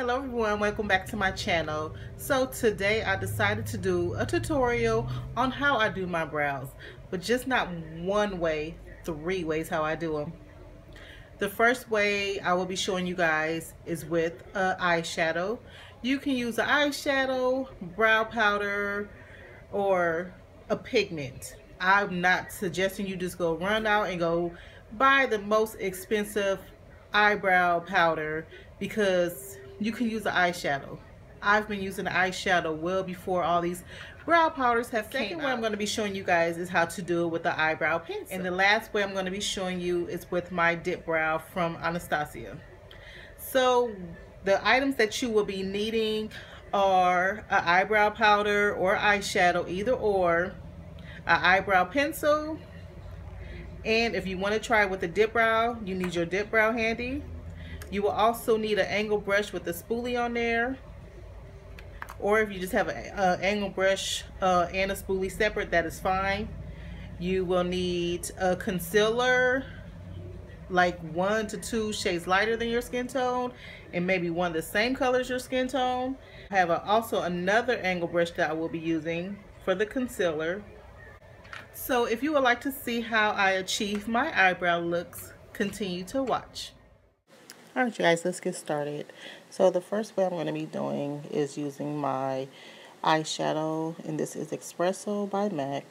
Hello everyone, welcome back to my channel. So today I decided to do a tutorial on how I do my brows, but just not one way, 3 ways how I do them. The first way I will be showing you guys is with eyeshadow. You can use an eyeshadow, brow powder, or a pigment. I'm not suggesting you just go run out and go buy the most expensive eyebrow powder, because you can use the eyeshadow. I've been using the eyeshadow well before all these brow powders have came out. Second way I'm going to be showing you guys is how to do it with the eyebrow pencil. And the last way I'm going to be showing you is with my dip brow from Anastasia. So the items that you will be needing are an eyebrow powder or eyeshadow, either or, an eyebrow pencil, and if you want to try with a dip brow, you need your dip brow handy. You will also need an angle brush with a spoolie on there, or if you just have an angle brush and a spoolie separate, that is fine. You will need a concealer, like 1 to 2 shades lighter than your skin tone, and maybe one the same color as your skin tone. I have also another angle brush that I will be using for the concealer. So if you would like to see how I achieve my eyebrow looks, continue to watch. Alright you guys, let's get started. So the first way I'm going to be doing is using my eyeshadow, and this is Expresso by MAC.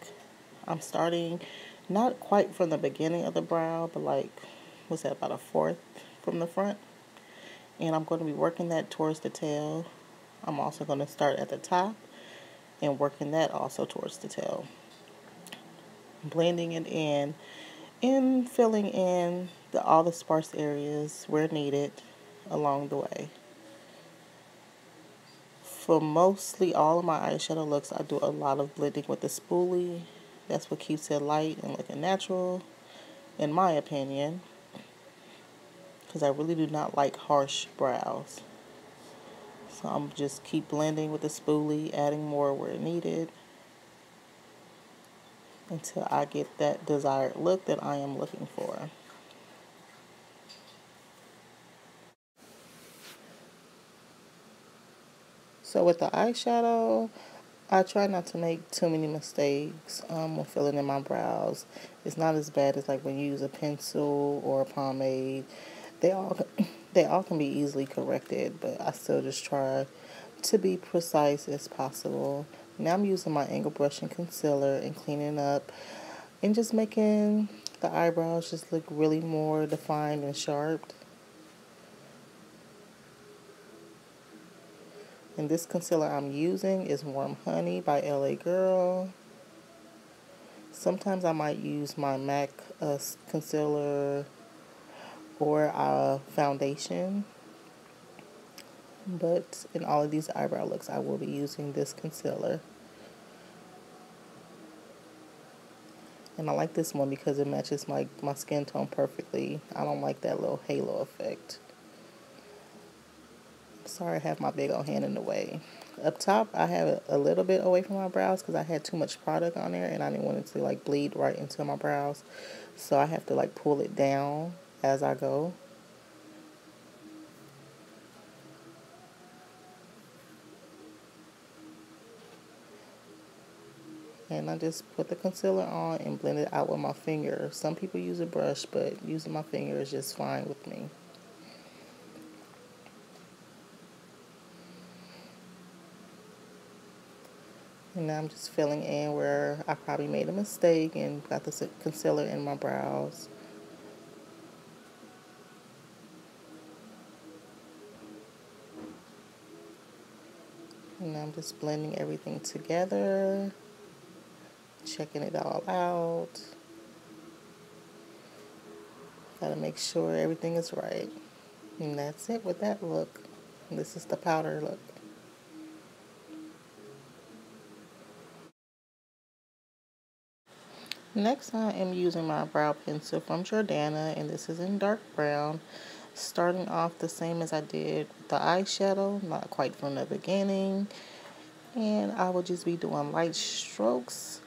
I'm starting not quite from the beginning of the brow, but like, what's that, about a fourth from the front. And I'm going to be working that towards the tail. I'm also going to start at the top and working that also towards the tail. Blending it in and filling in all the sparse areas where needed along the way. For mostly all of my eyeshadow looks, I do a lot of blending with the spoolie. That's what keeps it light and looking natural, in my opinion, because I really do not like harsh brows. So I'm just keep blending with the spoolie, adding more where needed, until I get that desired look that I am looking for. So with the eyeshadow, I try not to make too many mistakes when filling in my brows. It's not as bad as like when you use a pencil or a pomade. They all can be easily corrected, but I still just try to be precise as possible. Now I'm using my angle brush and concealer and cleaning up and just making the eyebrows just look really more defined and sharp. And this concealer I'm using is Warm Honey by L.A.Girls. Sometimes I might use my MAC concealer or foundation. But in all of these eyebrow looks, I will be using this concealer. And I like this one because it matches my skin tone perfectly. I don't like that little halo effect. Sorry, I have my big old hand in the way. Up top, I have it a little bit away from my brows because I had too much product on there and I didn't want it to like bleed right into my brows. So I have to like pull it down as I go. And I just put the concealer on and blend it out with my finger. Some people use a brush, but using my finger is just fine with me. And now I'm just filling in where I probably made a mistake and got the concealer in my brows. And now I'm just blending everything together, checking it all out. Gotta make sure everything is right. And that's it with that look. This is the powder look. Next, I am using my brow pencil from Jordana, and this is in dark brown. Starting off the same as I did with the eyeshadow, not quite from the beginning. And I will just be doing light strokes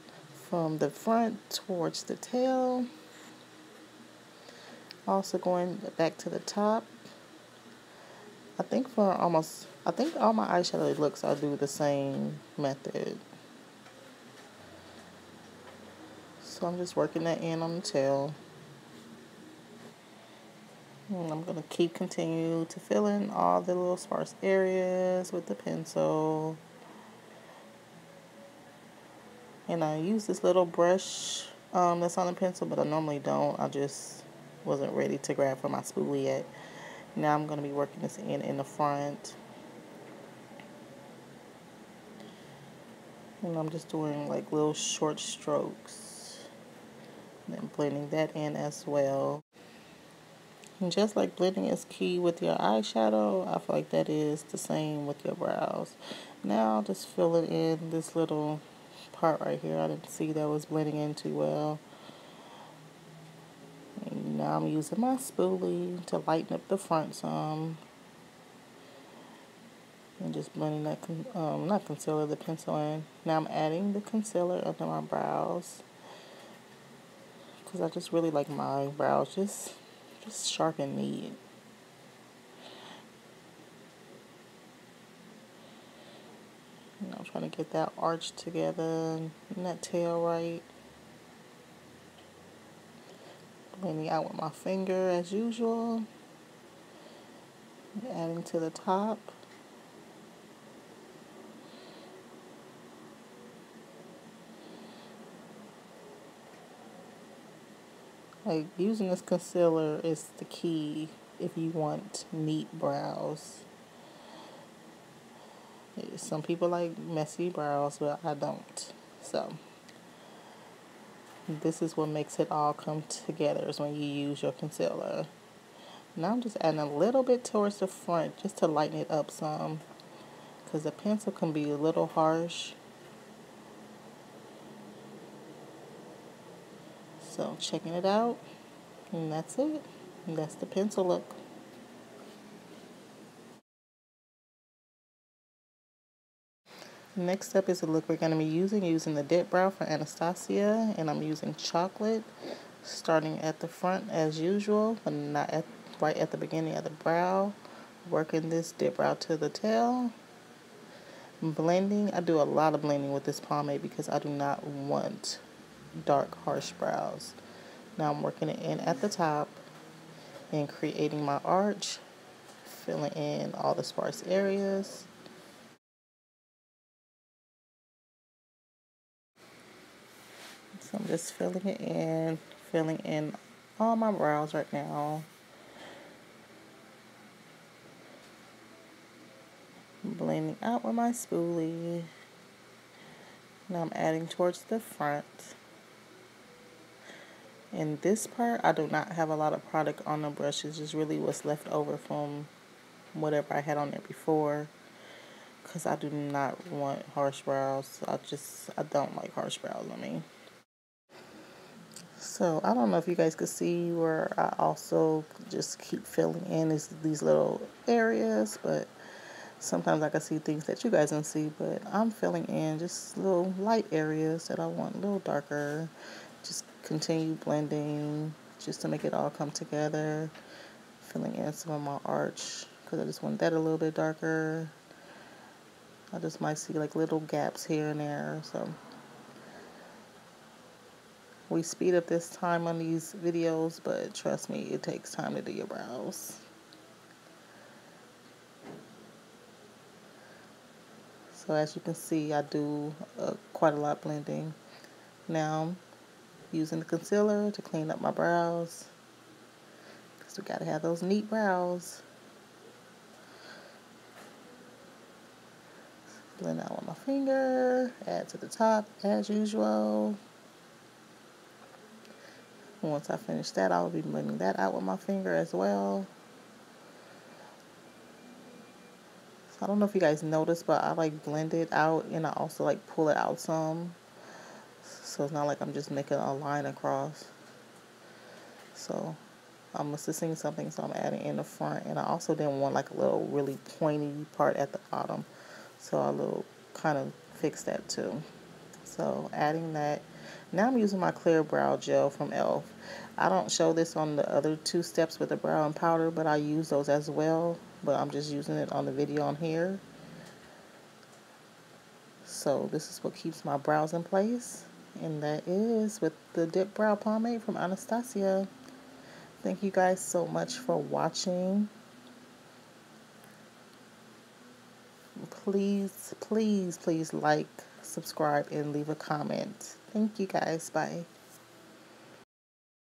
from the front towards the tail. Also going back to the top I think all my eyeshadow looks I do the same method. So I'm just working that in on the tail. And I'm going to continue to fill in all the little sparse areas with the pencil. And I use this little brush that's on the pencil, but I normally don't. I just wasn't ready to grab for my spoolie yet. Now I'm going to be working this in the front. And I'm just doing like little short strokes. And then blending that in as well. And just like blending is key with your eyeshadow, I feel like that is the same with your brows. Now just filling in this little part right here. I didn't see that was blending in too well. And now I'm using my spoolie to lighten up the front some. And just blending that, not concealer, the pencil in. Now I'm adding the concealer under my brows. Because I just really like my brows just sharp and neat. And I'm trying to get that arch together and that tail right. Blending out with my finger as usual. Adding to the top. Like, using this concealer is the key if you want neat brows. Some people like messy brows, but I don't. So, this is what makes it all come together, is when you use your concealer. Now I'm just adding a little bit towards the front just to lighten it up some, because the pencil can be a little harsh. So checking it out, and that's it. And that's the pencil look. Next up is the look we're going to be using the dip brow for Anastasia, and I'm using chocolate, starting at the front as usual, but not right at the beginning of the brow. Working this dip brow to the tail. Blending, I do a lot of blending with this pomade because I do not want dark, harsh brows. Now I'm working it in at the top and creating my arch, filling in all the sparse areas. So I'm just filling in all my brows right now. Blending out with my spoolie. Now I'm adding towards the front. In this part, I do not have a lot of product on the brush. It's just really what's left over from whatever I had on there before. Because I do not want harsh brows. I don't like harsh brows on me. So, I don't know if you guys could see where I also just keep filling in these little areas. But sometimes I can see things that you guys don't see. But I'm filling in just little light areas that I want a little darker. Just continue blending just to make it all come together. Filling in some of my arch because I just want that a little bit darker. I just might see like little gaps here and there. So we speed up this time on these videos, but trust me, it takes time to do your brows. So as you can see, I do quite a lot blending. Now, using the concealer to clean up my brows, because we gotta have those neat brows. Blend out with my finger, add to the top as usual. Once I finish that, I'll be blending that out with my finger as well. So I don't know if you guys noticed, but I like blend it out and I also like pull it out some. So it's not like I'm just making a line across. So I'm assisting something, so I'm adding in the front. And I also didn't want like a little really pointy part at the bottom. So I kind of fix that too. So adding that, Now I'm using my clear brow gel from E.L.F. I don't show this on the other two steps with the brow and powder, but I use those as well. But I'm just using it on the video on here. So this is what keeps my brows in place. And that is with the Dip Brow Pomade from Anastasia. Thank you guys so much for watching. Please, please, please like, subscribe, and leave a comment. Thank you guys. Bye.